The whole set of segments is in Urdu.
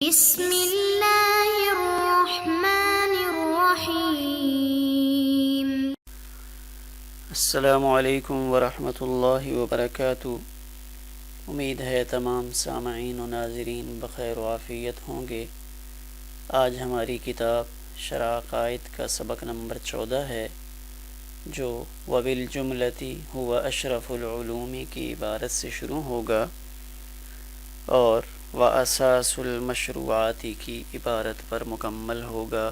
بسم اللہ الرحمن الرحیم۔ السلام علیکم ورحمۃ اللہ وبرکاتہ۔ امید ہے تمام سامعین و ناظرین بخیر و عافیت ہوں گے۔ آج ہماری کتاب شرح عقائد کا سبق نمبر 14 ہے، جو وبالجملۃ هو اشرف العلوم کی عبارت سے شروع ہوگا اور واساس المشروعات کی عبارت پر مکمل ہوگا۔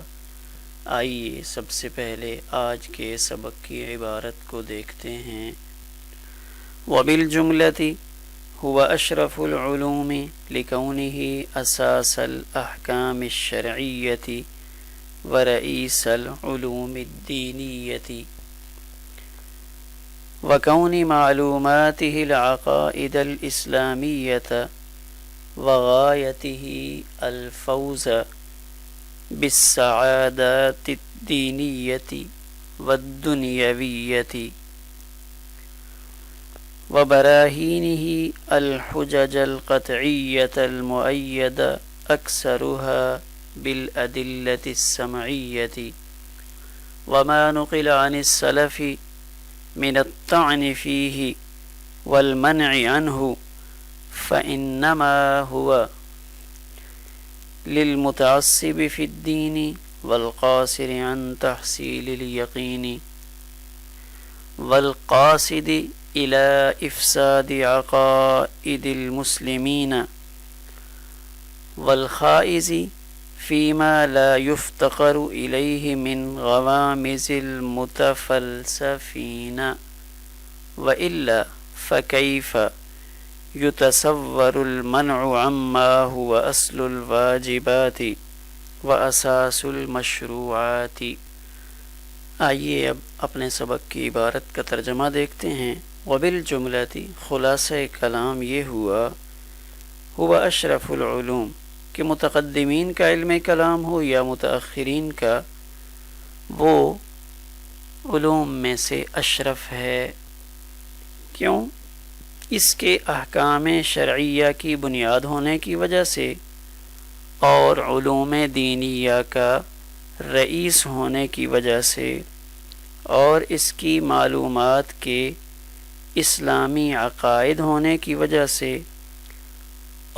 آئیے سب سے پہلے آج کے سبق کی عبارت کو دیکھتے ہیں۔ وبالجملۃ هو اشرف العلوم لکونہ اساس الاحکام الشرعیۃ ورئیس العلوم الدینیۃ وکون معلوماتہ العقائد الاسلامیۃ وغایتہ الفوز بالسعادات الدینیۃ والدنیویۃ وبراہینہ الحجج القطعیۃ المؤیدہ اکثرها بالادلۃ السمعیۃ وما نقل عن السلف من الطعن فیہ والمنع عنہ فإنما هو للمتعصب في الدين والقاصر عن تحصيل اليقين والقاصد إلى إفساد عقائد المسلمين والخائز فيما لا يفتقر إليه من غوامز المتفلسفين وإلا فكيف یتصور المنع عما هو اصل الواجبات واساس المشروعات۔ آئیے اب اپنے سبق کی عبارت کا ترجمہ دیکھتے ہیں۔ وبالجملۃ خلاصہ کلام یہ ہوا، هو اشرف العلوم کہ متقدمین کا علم کلام ہو یا متاخرین کا، وہ علوم میں سے اشرف ہے۔ کیوں؟ اس کے احکام شرعیہ کی بنیاد ہونے کی وجہ سے اور علوم دینیہ کا رئیس ہونے کی وجہ سے اور اس کی معلومات کے اسلامی عقائد ہونے کی وجہ سے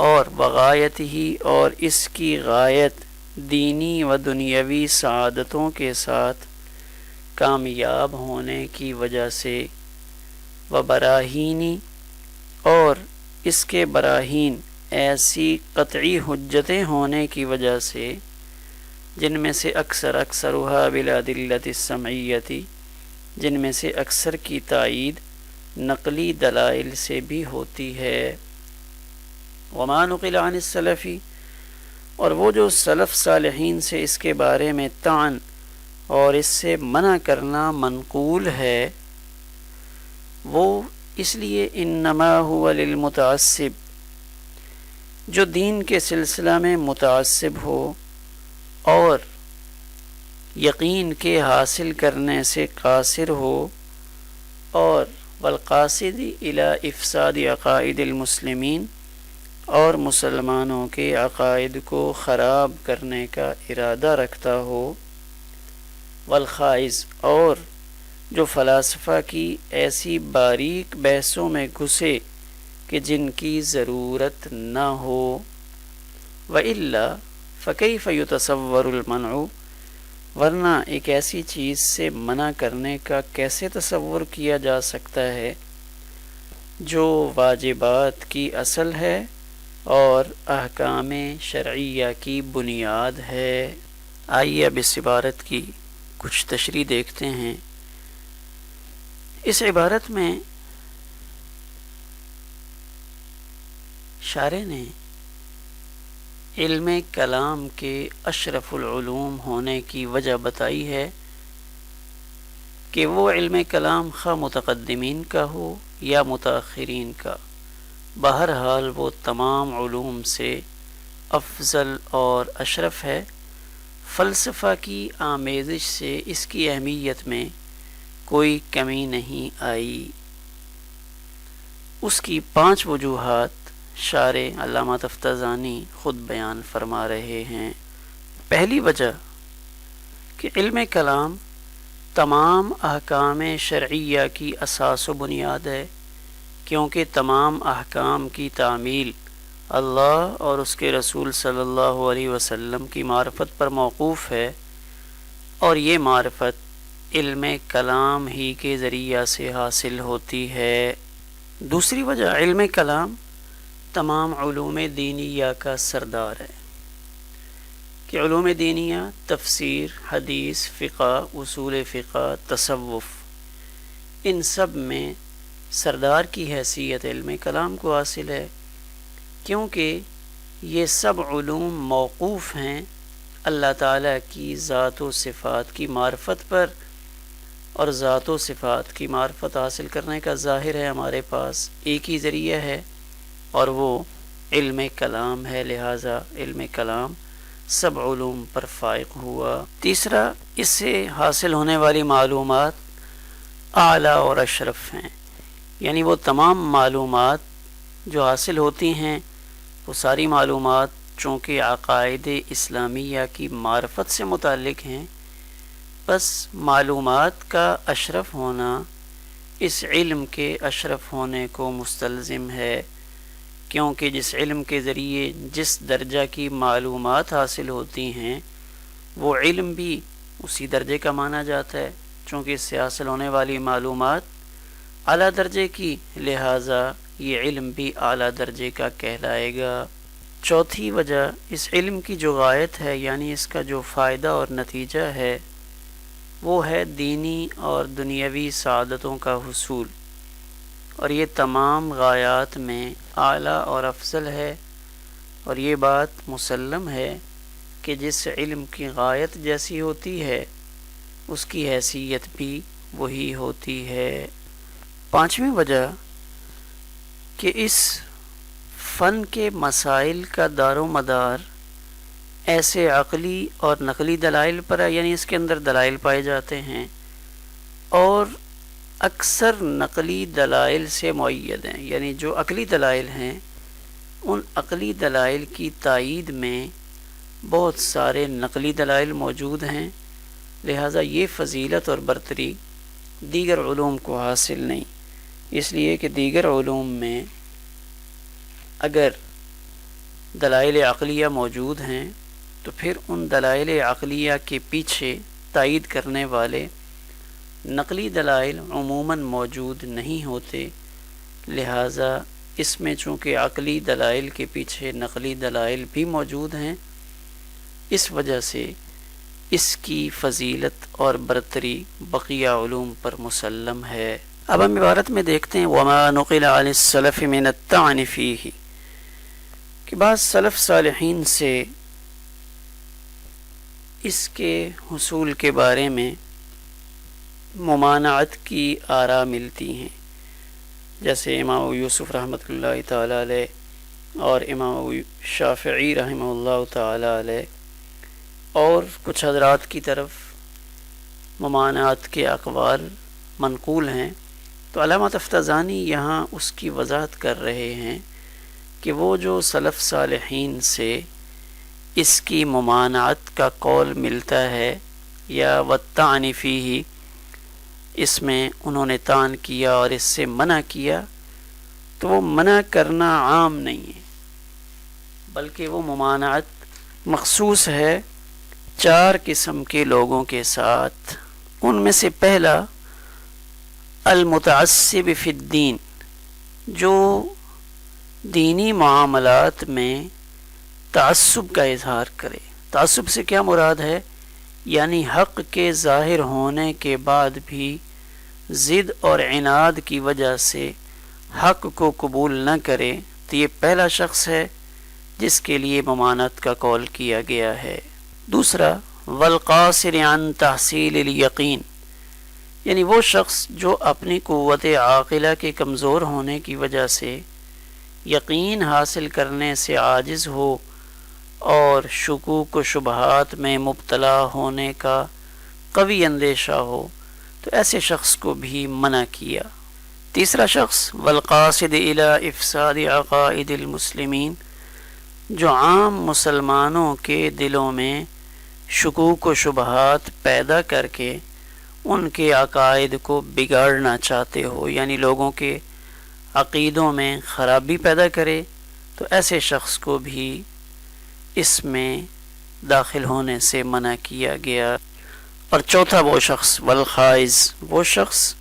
اور بغایت ہی اور اس کی غایت دینی و دنیاوی سعادتوں کے ساتھ کامیاب ہونے کی وجہ سے وبراہینی اور اس کے براہین ایسی قطعی حجتیں ہونے کی وجہ سے جن میں سے اکثرها بالادلۃ السمعیۃ، جن میں سے اکثر کی تائید نقلی دلائل سے بھی ہوتی ہے۔ وما نقل عن السلف، اور وہ جو سلف صالحین سے اس کے بارے میں طعن اور اس سے منع کرنا منقول ہے، وہ اس لیے انما هو للمتعصب، جو دین کے سلسلہ میں متعصب ہو اور یقین کے حاصل کرنے سے قاصر ہو، اور والقاصد الی افساد عقائد المسلمین، اور مسلمانوں کے عقائد کو خراب کرنے کا ارادہ رکھتا ہو، والخائز، اور جو فلاسفہ کی ایسی باریک بحثوں میں گھسے کہ جن کی ضرورت نہ ہو۔ وإلا فكيف يتصور المنع، ورنہ ایک ایسی چیز سے منع کرنے کا کیسے تصور کیا جا سکتا ہے جو واجبات کی اصل ہے اور احکام شرعیہ کی بنیاد ہے۔ آئیے اب اس عبارت کی کچھ تشریح دیکھتے ہیں۔ اس عبارت میں شارح نے علم کلام کے اشرف العلوم ہونے کی وجہ بتائی ہے کہ وہ علم کلام خواہ متقدمین کا ہو یا متاخرین کا، بہرحال وہ تمام علوم سے افضل اور اشرف ہے۔ فلسفہ کی آمیزش سے اس کی اہمیت میں کوئی کمی نہیں آئی۔ اس کی 5 وجوہات شارح علامہ تفتازانی خود بیان فرما رہے ہیں۔ پہلی وجہ کہ علم کلام تمام احکام شرعیہ کی اساس و بنیاد ہے، کیونکہ تمام احکام کی تعمیل اللہ اور اس کے رسول صلی اللہ علیہ وسلم کی معرفت پر موقوف ہے، اور یہ معرفت علم کلام ہی کے ذریعہ سے حاصل ہوتی ہے۔ دوسری وجہ علم کلام تمام علوم دینیہ کا سردار ہے، کہ علوم دینیہ تفسیر، حدیث، فقہ، اصول فقہ، تصوف، ان سب میں سردار کی حیثیت علم کلام کو حاصل ہے، کیونکہ یہ سب علوم موقوف ہیں اللہ تعالیٰ کی ذات و صفات کی معرفت پر، اور ذات و صفات کی معرفت حاصل کرنے کا ظاہر ہے ہمارے پاس ایک ہی ذریعہ ہے، اور وہ علم کلام ہے، لہٰذا علم کلام سب علوم پر فائق ہوا۔ تیسرا، اس سے حاصل ہونے والی معلومات اعلیٰ اور اشرف ہیں، یعنی وہ تمام معلومات جو حاصل ہوتی ہیں وہ ساری معلومات چونکہ عقائد اسلامیہ کی معرفت سے متعلق ہیں، بس معلومات کا اشرف ہونا اس علم کے اشرف ہونے کو مستلزم ہے، کیونکہ جس علم کے ذریعے جس درجہ کی معلومات حاصل ہوتی ہیں وہ علم بھی اسی درجے کا مانا جاتا ہے، چونکہ اس سے حاصل ہونے والی معلومات اعلیٰ درجے کی، لہٰذا یہ علم بھی اعلیٰ درجے کا کہلائے گا۔ چوتھی وجہ اس علم کی جو غایت ہے، یعنی اس کا جو فائدہ اور نتیجہ ہے، وہ ہے دینی اور دنیاوی سعادتوں کا حصول، اور یہ تمام غایات میں اعلیٰ اور افضل ہے، اور یہ بات مسلم ہے کہ جس علم کی غایت جیسی ہوتی ہے اس کی حیثیت بھی وہی ہوتی ہے۔ پانچویں وجہ کہ اس فن کے مسائل کا دار و مدار ایسے عقلی اور نقلی دلائل پر ہے، یعنی اس کے اندر دلائل پائے جاتے ہیں اور اکثر نقلی دلائل سے مؤید ہیں، یعنی جو عقلی دلائل ہیں ان عقلی دلائل کی تائید میں بہت سارے نقلی دلائل موجود ہیں، لہٰذا یہ فضیلت اور برتری دیگر علوم کو حاصل نہیں، اس لیے کہ دیگر علوم میں اگر دلائل عقلیہ موجود ہیں تو پھر ان دلائل عقلیہ کے پیچھے تائید کرنے والے نقلی دلائل عموماً موجود نہیں ہوتے، لہٰذا اس میں چونکہ عقلی دلائل کے پیچھے نقلی دلائل بھی موجود ہیں، اس وجہ سے اس کی فضیلت اور برتری بقیہ علوم پر مسلم ہے۔ اب ہم عبارت میں دیکھتے ہیں وَمَا نُقِلَ عَنِ السَّلَفِ مِنَ الطَّعْنِ فِيهِ، کہ بعض سلف صالحین سے اس کے حصول کے بارے میں ممانعت کی آراء ملتی ہیں، جیسے امام ابو یوسف رحمۃ اللہ تعالی علیہ اور امام ابو شافعی رحمہ اللہ تعالی علیہ اور کچھ حضرات کی طرف ممانعت کے اقوال منقول ہیں۔ تو علامہ تفتازانی یہاں اس کی وضاحت کر رہے ہیں کہ وہ جو سلف صالحین سے اس کی ممانعت کا قول ملتا ہے یا والطعن فیہ، اس میں انہوں نے طعن کیا اور اس سے منع کیا، تو وہ منع کرنا عام نہیں ہے، بلکہ وہ ممانعت مخصوص ہے 4 قسم کے لوگوں کے ساتھ۔ ان میں سے پہلا المتعصب فی الدین، جو دینی معاملات میں تعصب کا اظہار کرے۔ تعصب سے کیا مراد ہے؟ یعنی حق کے ظاہر ہونے کے بعد بھی ضد اور عناد کی وجہ سے حق کو قبول نہ کرے، تو یہ پہلا شخص ہے جس کے لیے ممانعت کا قول کیا گیا ہے۔ دوسرا والقاصر عن تحصیل الیقین، یعنی وہ شخص جو اپنی قوت عاقلہ کے کمزور ہونے کی وجہ سے یقین حاصل کرنے سے عاجز ہو اور شکوک و شبہات میں مبتلا ہونے کا قوی اندیشہ ہو، تو ایسے شخص کو بھی منع کیا۔ تیسرا شخص والقاصد الى افساد عقائد المسلمین، جو عام مسلمانوں کے دلوں میں شکوک و شبہات پیدا کر کے ان کے عقائد کو بگاڑنا چاہتے ہو، یعنی لوگوں کے عقیدوں میں خرابی پیدا کرے، تو ایسے شخص کو بھی اس میں داخل ہونے سے منع کیا گیا۔ اور چوتھا وہ شخص والخائز، وہ شخص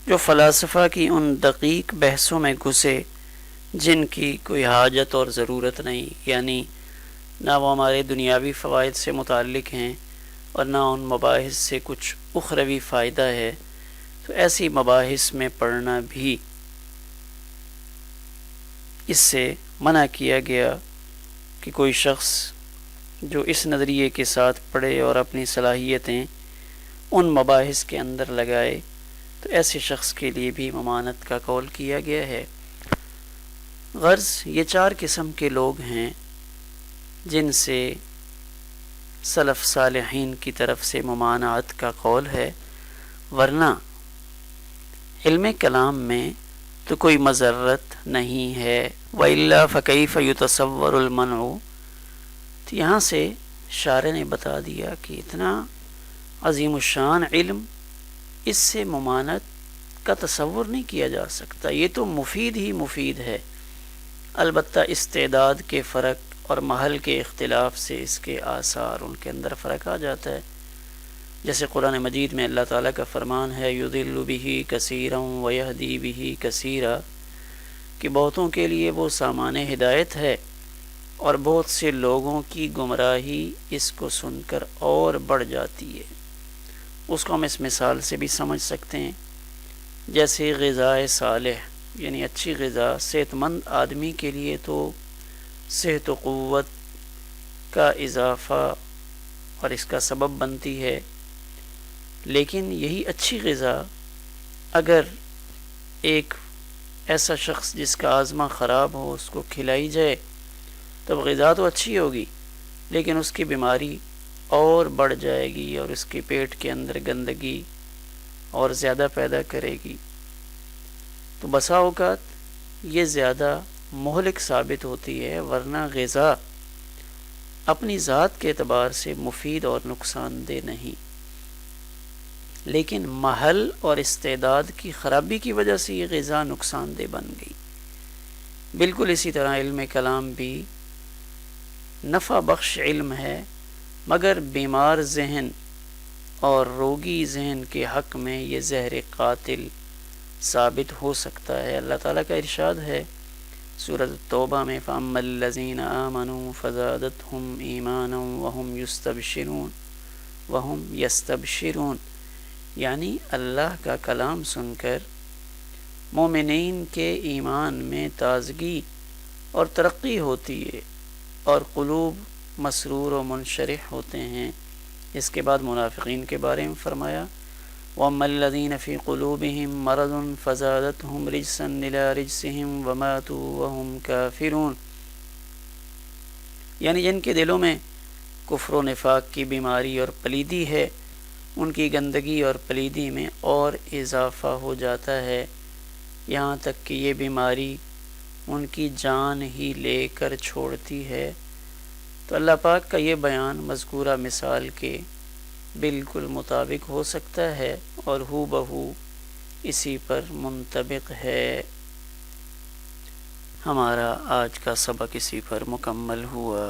جو فلاسفہ کی ان دقیق بحثوں میں گھسے جن کی کوئی حاجت اور ضرورت نہیں، یعنی نہ وہ ہمارے دنیاوی فوائد سے متعلق ہیں اور نہ ان مباحث سے کچھ اخروی فائدہ ہے، تو ایسی مباحث میں پڑھنا بھی اس سے منع کیا گیا کہ کوئی شخص جو اس نظریے کے ساتھ پڑھے اور اپنی صلاحیتیں ان مباحث کے اندر لگائے، تو ایسے شخص کے لیے بھی ممانعت کا قول کیا گیا ہے۔ غرض یہ 4 قسم کے لوگ ہیں جن سے سلف صالحین کی طرف سے ممانعت کا قول ہے، ورنہ علم کلام میں تو کوئی مضرت نہیں ہے۔ وَإِلَّا فَكَيْفَ يُتَصَوَّرُ الْمَنْعُ، تو یہاں سے شارح نے بتا دیا کہ اتنا عظیم الشان علم، اس سے ممانعت کا تصور نہیں کیا جا سکتا، یہ تو مفید ہی مفید ہے، البتہ استعداد کے فرق اور محل کے اختلاف سے اس کے آثار ان کے اندر فرق آ جاتا ہے۔ جیسے قرآن مجید میں اللہ تعالیٰ کا فرمان ہے یضل بہ کثیرا ویہدی بہ کثیرا، کہ بہتوں کے لیے وہ سامان ہدایت ہے اور بہت سے لوگوں کی گمراہی اس کو سن کر اور بڑھ جاتی ہے۔ اس کو ہم اس مثال سے بھی سمجھ سکتے ہیں، جیسے غذائے صالح یعنی اچھی غذا صحت مند آدمی کے لیے تو صحت و قوت کا اضافہ اور اس کا سبب بنتی ہے، لیکن یہی اچھی غذا اگر ایک ایسا شخص جس کا ہاضمہ خراب ہو اس کو کھلائی جائے تو غذا تو اچھی ہوگی، لیکن اس کی بیماری اور بڑھ جائے گی اور اس کے پیٹ کے اندر گندگی اور زیادہ پیدا کرے گی۔ تو بسا اوقات یہ زیادہ مہلک ثابت ہوتی ہے، ورنہ غذا اپنی ذات کے اعتبار سے مفید اور نقصان دہ نہیں، لیکن محل اور استعداد کی خرابی کی وجہ سے یہ غذا نقصان دہ بن گئی۔ بالکل اسی طرح علم کلام بھی نفع بخش علم ہے، مگر بیمار ذہن اور روگی ذہن کے حق میں یہ زہر قاتل ثابت ہو سکتا ہے۔ اللہ تعالیٰ کا ارشاد ہے سورۃ التوبہ میں فَأَمَّا الَّذِينَ آمَنُوا فَزَادَتْهُمْ إِيمَانًا وَهُمْ يَسْتَبْشِرُونَ، یعنی اللہ کا کلام سن کر مومنین کے ایمان میں تازگی اور ترقی ہوتی ہے اور قلوب مسرور و منشرح ہوتے ہیں۔ اس کے بعد منافقین کے بارے میں فرمایا وَأَمَّا الَّذِينَ فِي قُلُوبِهِم مَّرَضٌ فَزَادَتْهُمْ رِجْسًا إِلَىٰ رِجْسِهِمْ وَمَاتُوا وَهُمْ كَافِرُونَ، یعنی جن کے دلوں میں کفر و نفاق کی بیماری اور پلیدی ہے، ان کی گندگی اور پلیدی میں اور اضافہ ہو جاتا ہے، یہاں تک کہ یہ بیماری ان کی جان ہی لے کر چھوڑتی ہے۔ تو اللہ پاک کا یہ بیان مذکورہ مثال کے بالکل مطابق ہو سکتا ہے اور ہو بہو اسی پر منطبق ہے۔ ہمارا آج کا سبق اسی پر مکمل ہوا۔